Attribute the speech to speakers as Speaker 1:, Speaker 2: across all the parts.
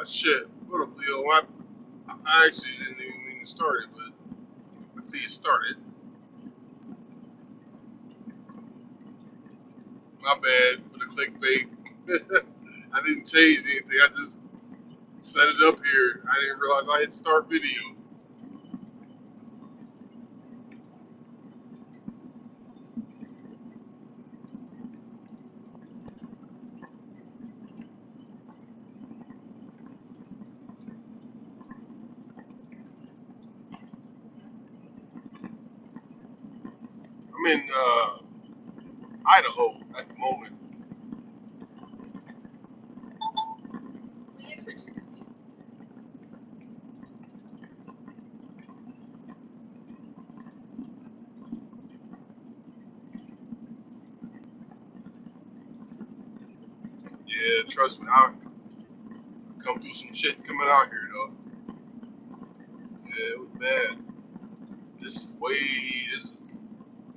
Speaker 1: Shit. What up, Leo? I actually didn't even mean to start it, but I see it started. My bad for the clickbait. I didn't change anything. I just set it up here. I didn't realize I hit start video. I'm in Idaho at the moment.
Speaker 2: Please reduce speed.
Speaker 1: Yeah, trust me, I come through some shit coming out here though. Yeah, it was bad. This is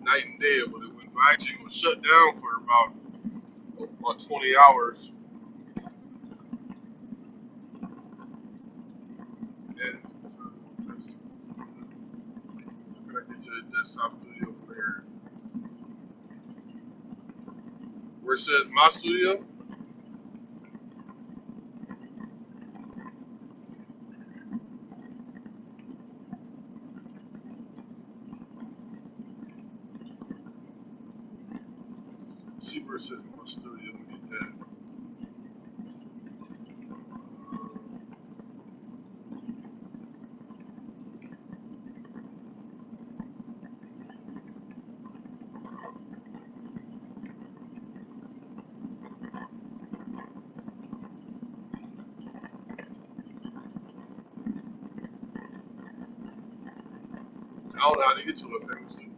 Speaker 1: night and day. But it was actually was shut down for about 20 hours. And that's connected to the desktop studio from here. Where it says my studio, see where it says my studio. Let me get that. I don't know how to get to it famously.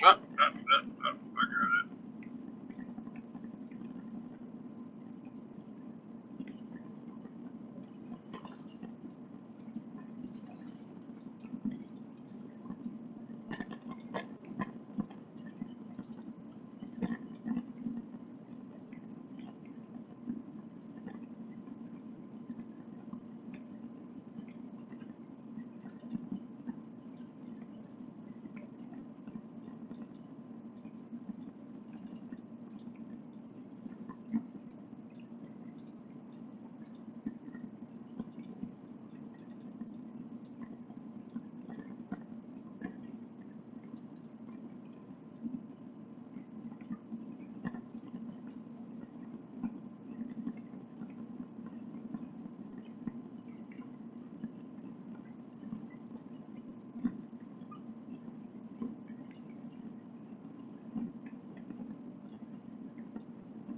Speaker 1: I got it.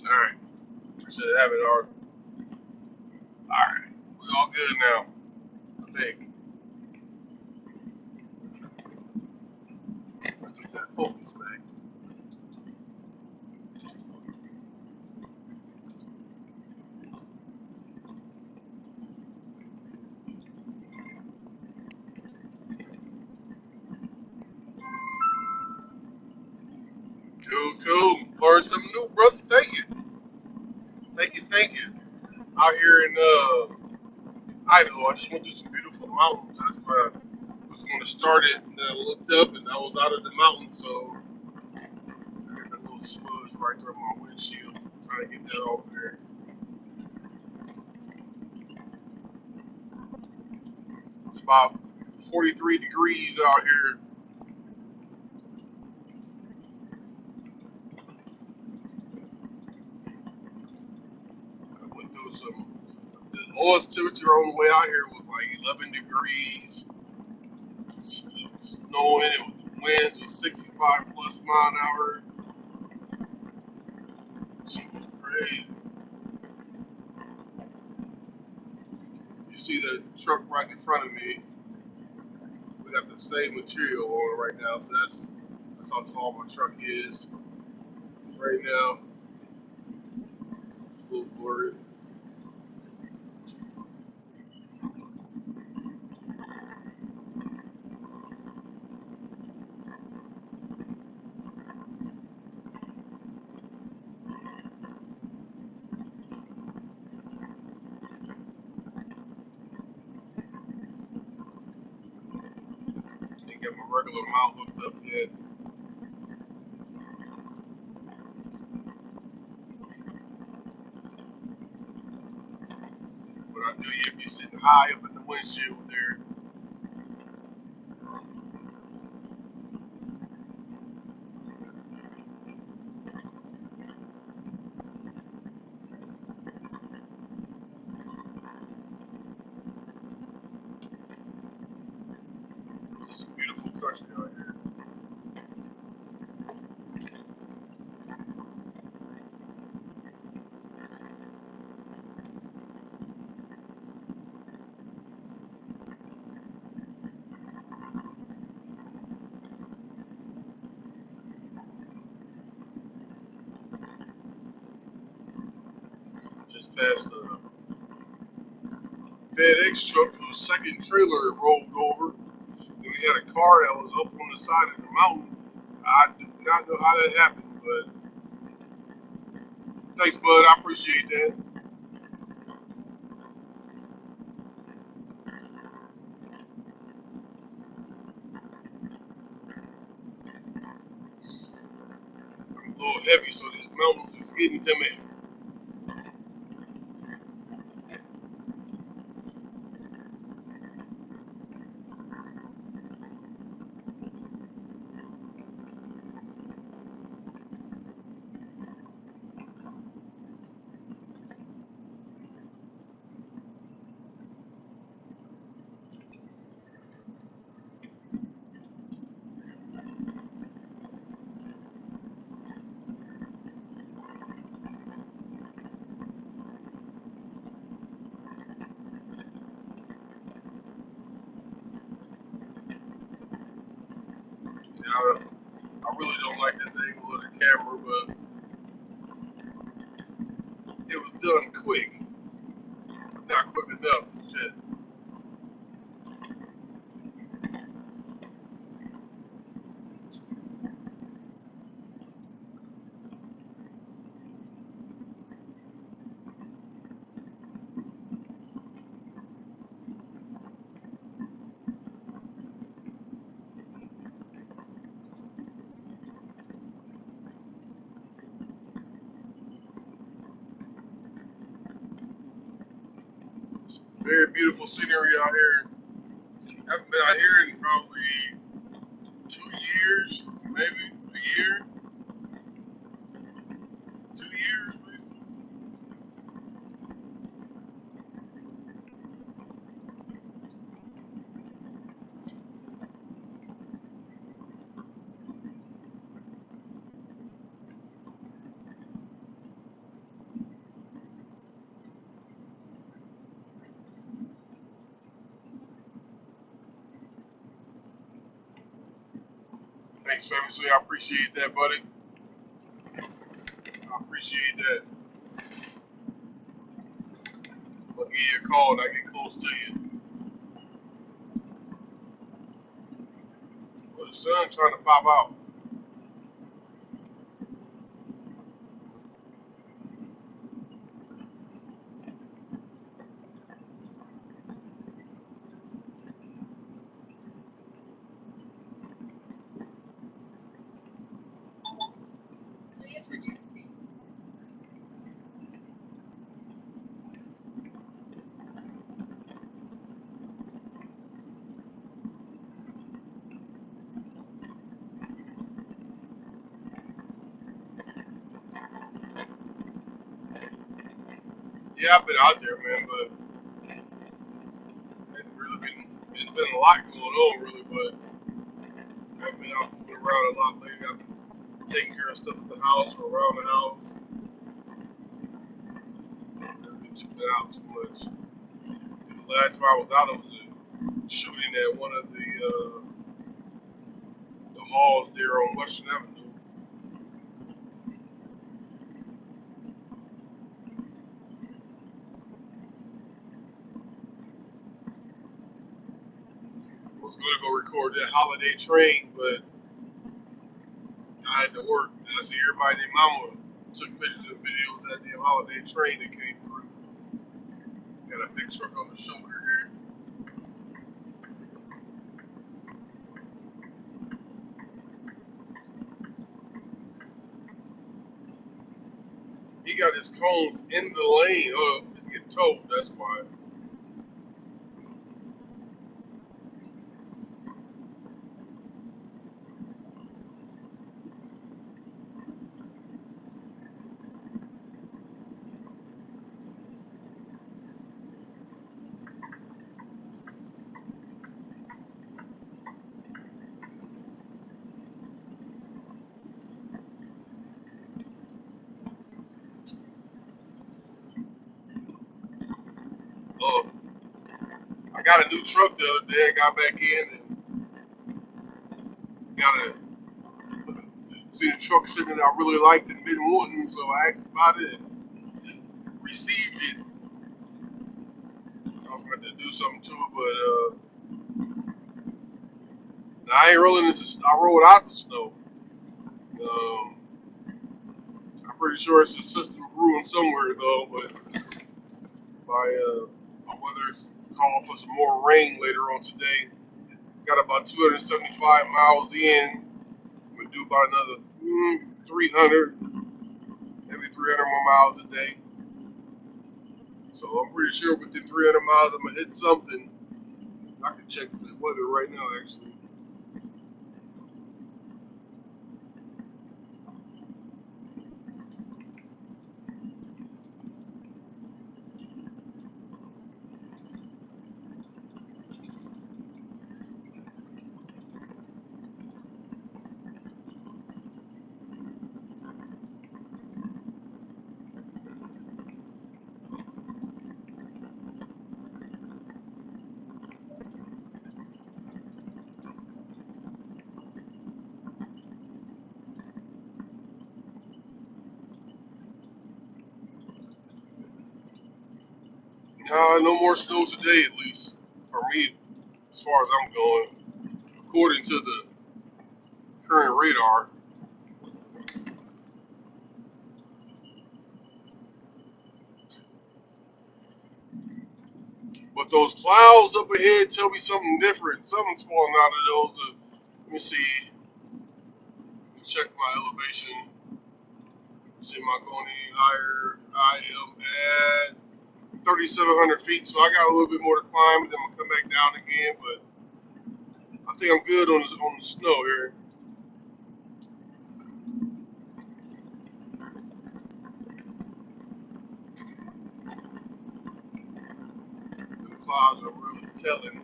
Speaker 1: All right. We should have it all. All right. We all good now. I think. Let's get that focus back. Cool, cool. Learn something new, brother. Thank you. Thank you, thank you. Out here in Idaho, I just went through some beautiful mountains. That's where I was going to start it. And then I looked up and I was out of the mountain, so I got that little smudge right there on my windshield. Trying to get that off there. It's about 43 degrees out here. I went through some. The lowest temperature on the way out here was like 11 degrees. Snowing. Winds was 65 plus mile an hour. She was crazy. You see the truck right in front of me. We got the same material on it right now, so that's how tall my truck is right now. It's a little blurry. Ain't got my regular mount hooked up yet. But I knew you'd be sitting high up in the windshield there. It's a beautiful country out here. Just past the FedEx truck, whose second trailer rolled over. And we had a car that was up on the side of the mountain. I do not know how that happened, but thanks, bud. I appreciate that. I'm a little heavy, so this mountains is getting to me. I, I really don't like this angle of the camera, but it was done quick. Not quick enough. Shit. It's very beautiful scenery out here. I haven't been out here in probably 2 years, maybe a year, 2 years, basically. Thanks, family. So I appreciate that, buddy. I appreciate that. I'll give you a call when I get close to you. Well, the sun trying to pop out.
Speaker 2: Please reduce speed.
Speaker 1: Yeah, I've been out there, man, but it's really been, it's been a lot going on, really, but I've been out moving around a lot lately. I've been taking care of stuff at the house or around the house. I've been out too much. The last time I was out, I was shooting at one of the halls there on Western Avenue. I was gonna go record that holiday train, but I had to work. And I see everybody and their mama took pictures and videos of that damn holiday train that came through. Got a big truck on the shoulder here. he got his cones in the lane. Oh, he's getting towed. That's why. Uh, I got a new truck the other day. I got back in and got a see the truck sitting that I really liked and been wanting, so I asked about it and received it. I was going to do something to it, but I ain't rolling into. I rolled out the snow. Um, I'm pretty sure it's a system brewing somewhere though, but my weather's calling for some more rain later on today. Got about 275 miles in. We do about another 300, maybe 300 more miles a day. So I'm pretty sure within 300 miles I'm gonna hit something. I can check the weather right now, actually. No more snow today, at least for me, as far as I'm going. According to the current radar. But those clouds up ahead tell me something different. Something's falling out of those. Let me see. Let me check my elevation. See, am I going any higher? I am at 3,700 feet, so I got a little bit more to climb, and then I'm gonna come back down again. But I think I'm good on the snow here. The clouds are really telling.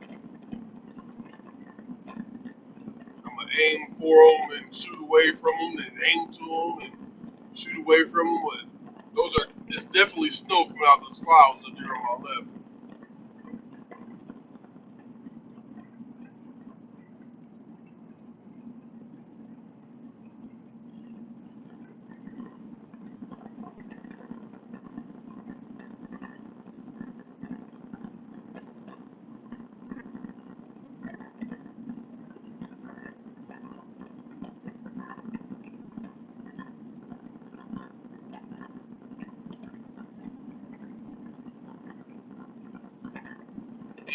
Speaker 1: I'm gonna aim for them and shoot away from them, and aim to them and shoot away from them. But those are it's definitely snow coming out of those clouds up there on my left.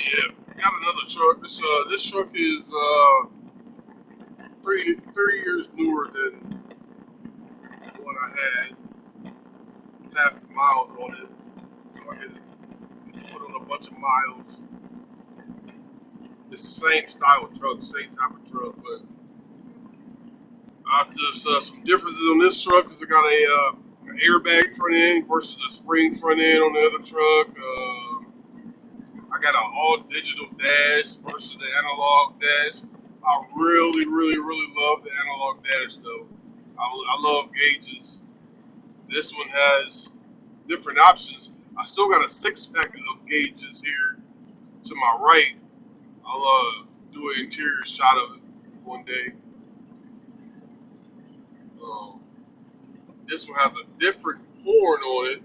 Speaker 1: Yeah, got another truck. This truck is three years newer than the one I had. Half the miles on it. So I had to put on a bunch of miles. It's the same style of truck, same type of truck, but I just some differences on this truck is it got an airbag front end versus a spring front end on the other truck. I got an all digital dash versus the analog dash. I really, really, really love the analog dash though. I love gauges. This one has different options. I still got a six pack of gauges here to my right. I'll do an interior shot of it one day. Um, this one has a different horn on it,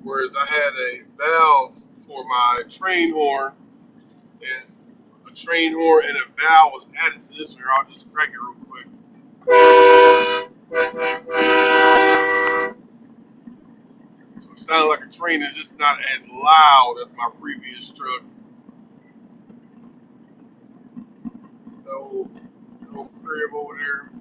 Speaker 1: whereas I had a valve for my train horn, and a train horn and a valve was added to this one. I'll just crank it real quick. So it sounded like a train. It's just not as loud as my previous truck. No, no crib over there.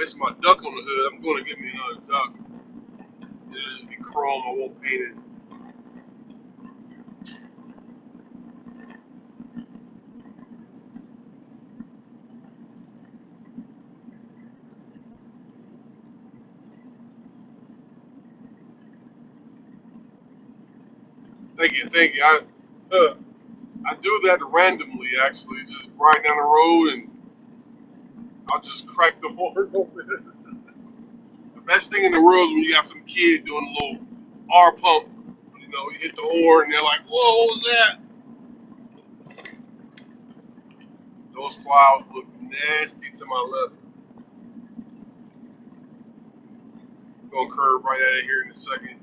Speaker 1: miss my duck on the hood, I'm going to get me another duck. It'll just be chrome. I won't paint it. Thank you, thank you. I do that randomly, actually, just riding down the road, and I'll just crack the horn open. The best thing in the world is when you got some kid doing a little R pump. You know, you hit the horn, and they're like, "Whoa, what was that?" Those clouds look nasty to my left. Gonna curve right at it here in a second.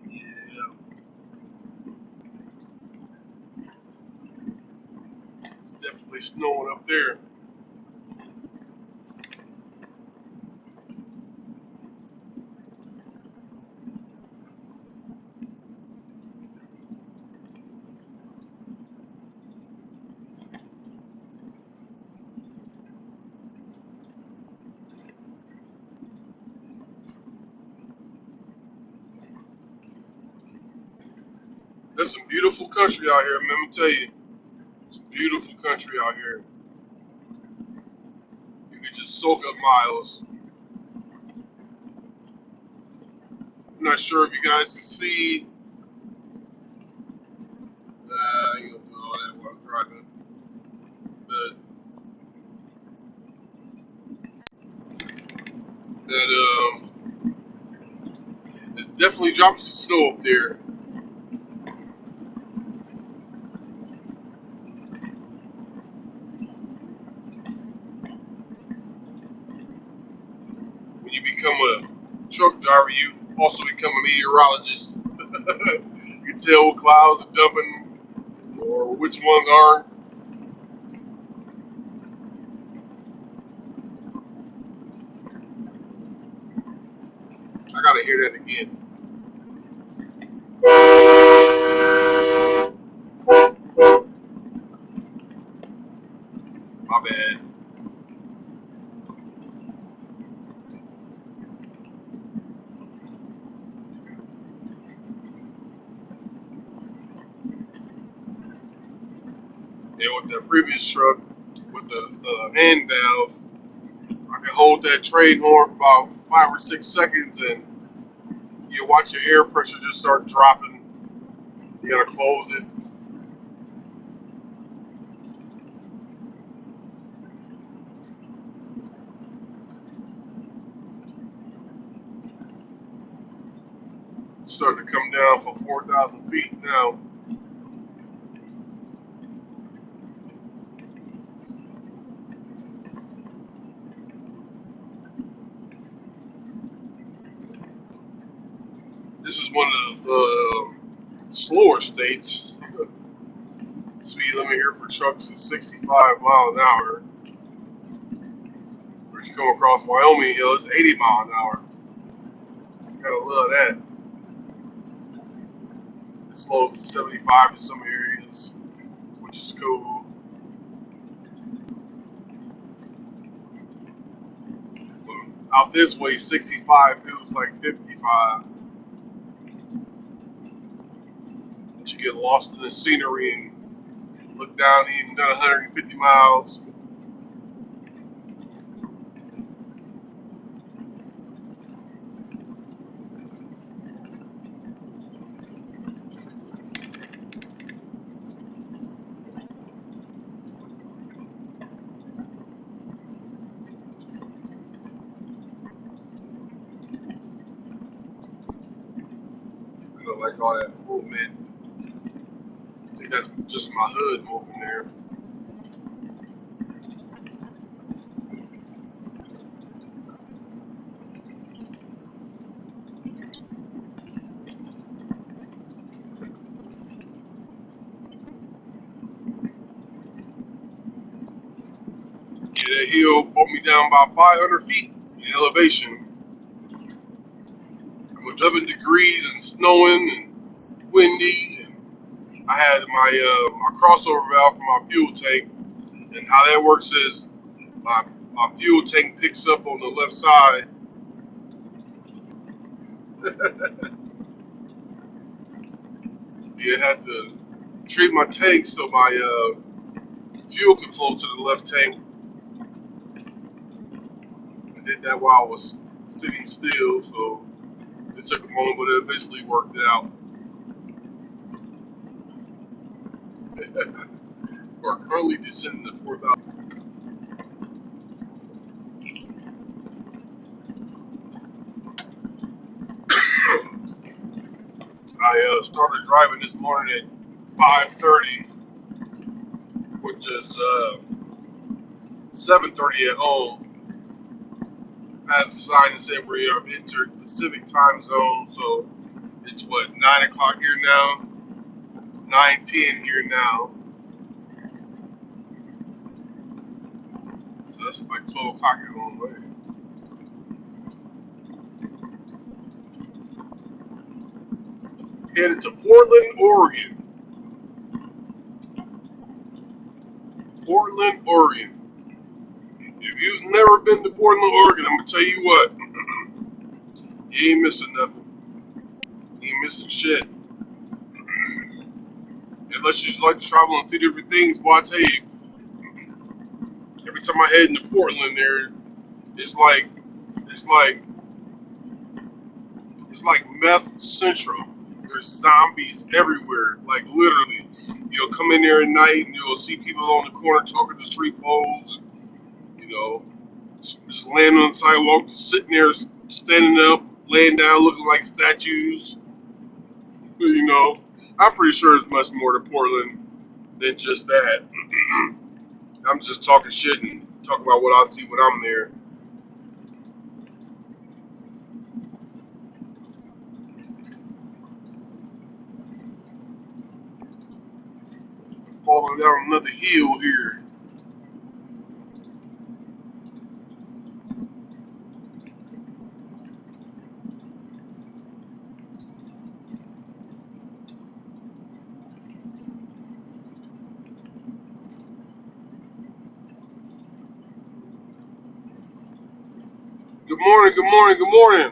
Speaker 1: Yeah, it's definitely snowing up there. There's some beautiful country out here, man. Let me tell you, some beautiful country out here. You could just soak up miles. I'm not sure if you guys can see. You don't do all that while I'm driving. That that it's definitely dropping some snow up there. When you become a truck driver, you also become a meteorologist. You can tell what clouds are dumping or which ones aren't. I gotta hear that again. My bad. Yeah, with that previous truck with the hand valve, I can hold that trade horn for about 5 or 6 seconds, and you watch your air pressure just start dropping. You gotta close it. It's starting to come down for 4,000 feet now. This is one of the slower states. Speed limit here for trucks is 65 miles an hour. But you come across Wyoming Hill, it's 80 miles an hour. Gotta love that. It slows to 75 in some areas, which is cool. But out this way, 65 feels like 55. But you get lost in the scenery and look down even done 150 miles. I don't like all that movement. I think that's just my hood moving there. Yeah, that hill brought me down about 500 feet in elevation. It was 11 degrees and snowing and windy. And I had my crossover valve for my fuel tank. And how that works is my fuel tank picks up on the left side. You had to treat my tank so my fuel could flow to the left tank. I did that while I was sitting still, so it took a moment, but it eventually worked out. We're currently descending to 4,000. I started driving this morning at 5:30, which is 7:30 at home. Has a sign that said we have entered Pacific time zone, so it's what, 9 o'clock here now, 9:10 here now. So that's like 12 o'clock at home, right? Headed to Portland, Oregon. Portland, Oregon. If you've never been to Portland, Oregon, I'm gonna tell you what, you ain't missing nothing. You ain't missing shit. Unless you just like to travel and see different things, boy, I tell you, every time I head into Portland, there, it's like, it's like, it's like meth central. There's zombies everywhere, like literally. You'll come in there at night and you'll see people on the corner talking to street poles, and, you know, just laying on the sidewalk, just sitting there, standing up, laying down, looking like statues. You know, I'm pretty sure it's much more to Portland than just that. I'm just talking shit and talking about what I see when I'm there. Falling down another hill here. Good morning, good morning, good morning.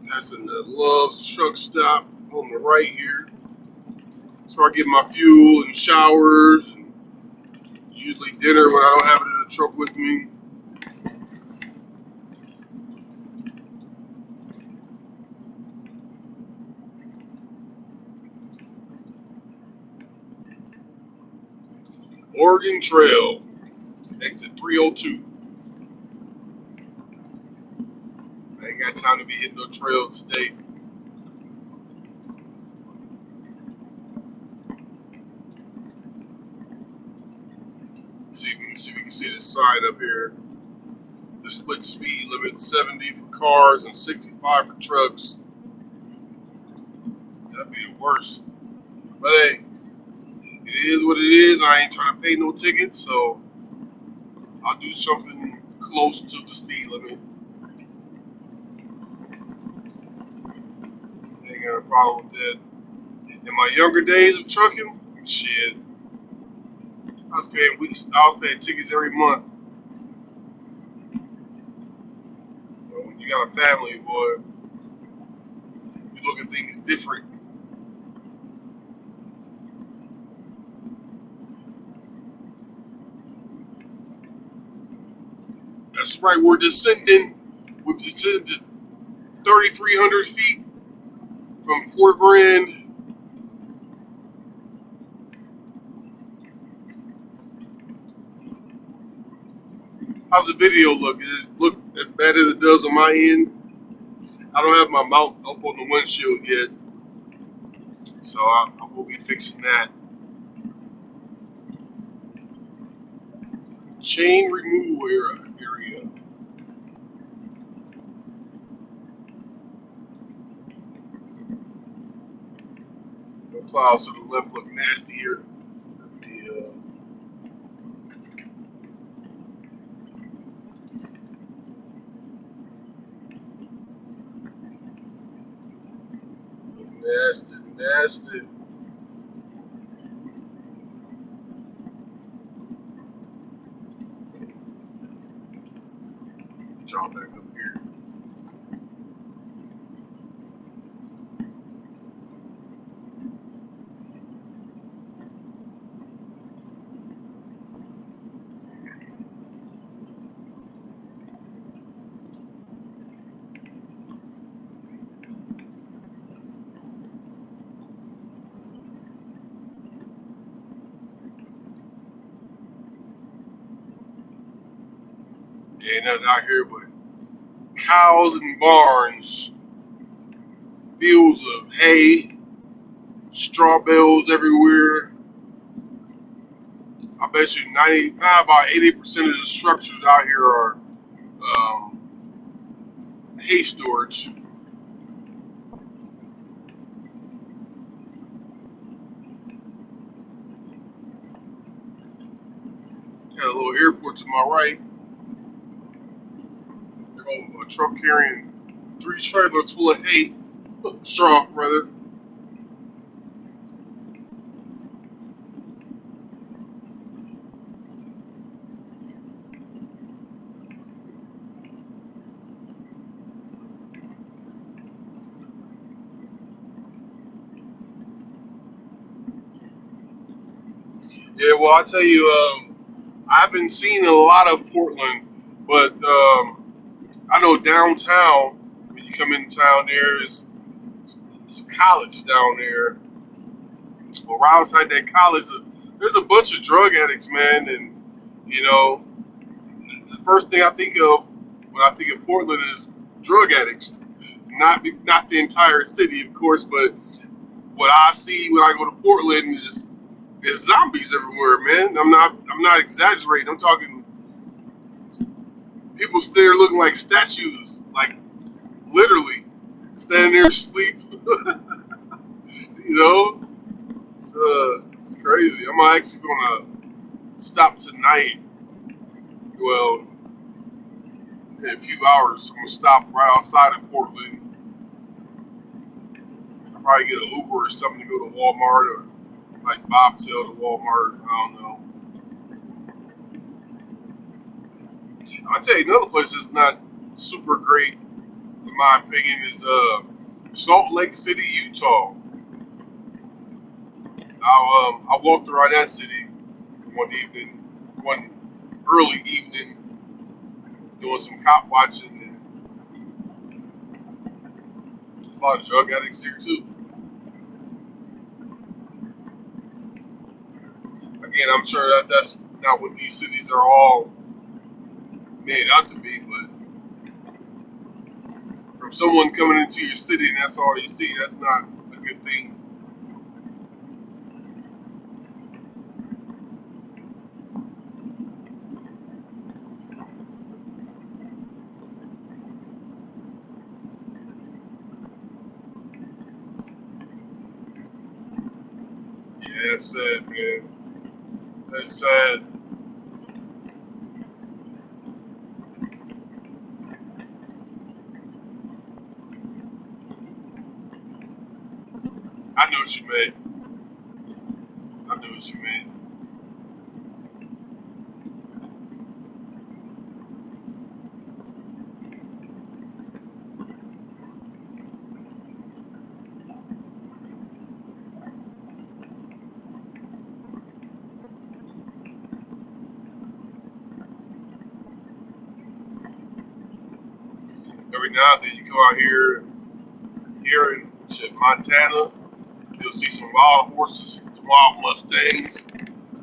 Speaker 1: That's in the Love's truck stop on the right here. So I get my fuel and showers, and usually dinner when I don't have it in the truck with me. Oregon Trail, exit 302. I ain't got time to be hitting no trails today. See if you can see the sign up here. The split speed limit 70 for cars and 65 for trucks. That'd be the worst. But hey, it is what it is. I ain't trying to pay no tickets, so I'll do something close to the speed limit. Ain't got a problem with that. In my younger days of trucking, shit, I was paying tickets every month. But when you got a family, boy, you look at things different. That's right, we're descending. We've descended to 3,300 feet from Fort Grand. How's the video look? Does it look as bad as it does on my end? I don't have my mount up on the windshield yet, so I will be fixing that. Chain removal area. The clouds to the left look nastier. Nasty, nasty. Get y'all back up here. Ain't nothing out here but cows and barns, fields of hay, straw bales everywhere. I bet you 80% of the structures out here are hay storage. Got a little airport to my right. A truck carrying 3 trailers full of hay, straw rather. Yeah, well, I tell you, I haven't seen a lot of Portland, but I know downtown, when you come in town, there's a college down there. Well, right outside that college, there's a bunch of drug addicts, man, and you know, the first thing I think of when I think of Portland is drug addicts. Not the entire city, of course, but what I see when I go to Portland is zombies everywhere, man. I'm not exaggerating. I'm talking people still there looking like statues, like literally standing there asleep. You know, it's crazy. I'm actually gonna stop tonight. Well, in a few hours, I'm gonna stop right outside of Portland. I'll probably get an Uber or something to go to Walmart or like bobtail to Walmart. I don't know. I'll tell you another place that's not super great, in my opinion, is Salt Lake City, Utah. I walked around that city one evening, one early evening, doing some cop watching, and there's a lot of drug addicts here too. Again, I'm sure that's not what these cities are all made out to be, but from someone coming into your city and that's all you see, that's not a good thing. Yeah, that's sad, man. That's sad. I know what you meant. I know what you meant. Every now and then you come out here in shit, Montana, you'll see some wild horses, some wild Mustangs,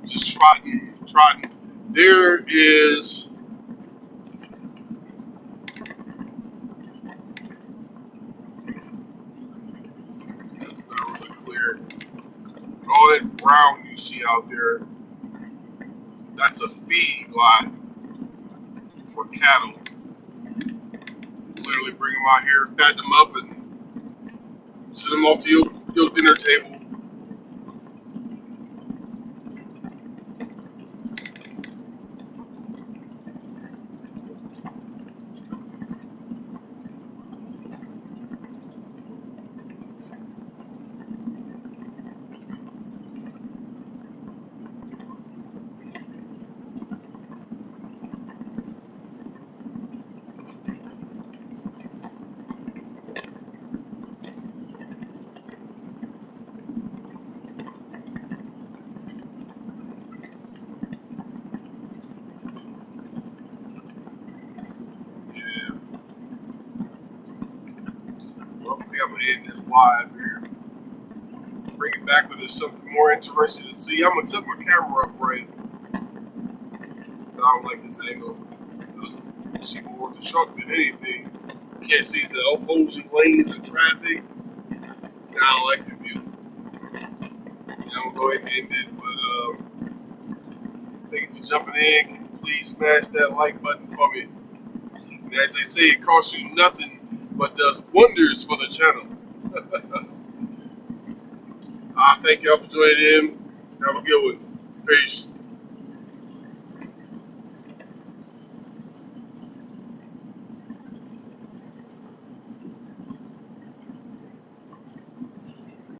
Speaker 1: just trotting. There is, it's not really clear, all that brown you see out there, that's a feed lot for cattle. Literally bring them out here, fat them up, and send them off to your dinner table. live here. Bring it back when there's something more interesting to see. I'm gonna tip my camera up right. I don't like this angle. You see more of the truck than anything. You can't see the opposing lanes of traffic. I don't like the view. I'm gonna go ahead and end it, but thank you for jumping in. Please smash that like button for me. And as they say, it costs you nothing but does wonders for the channel. Thank y'all for joining in. Have a good one. Peace.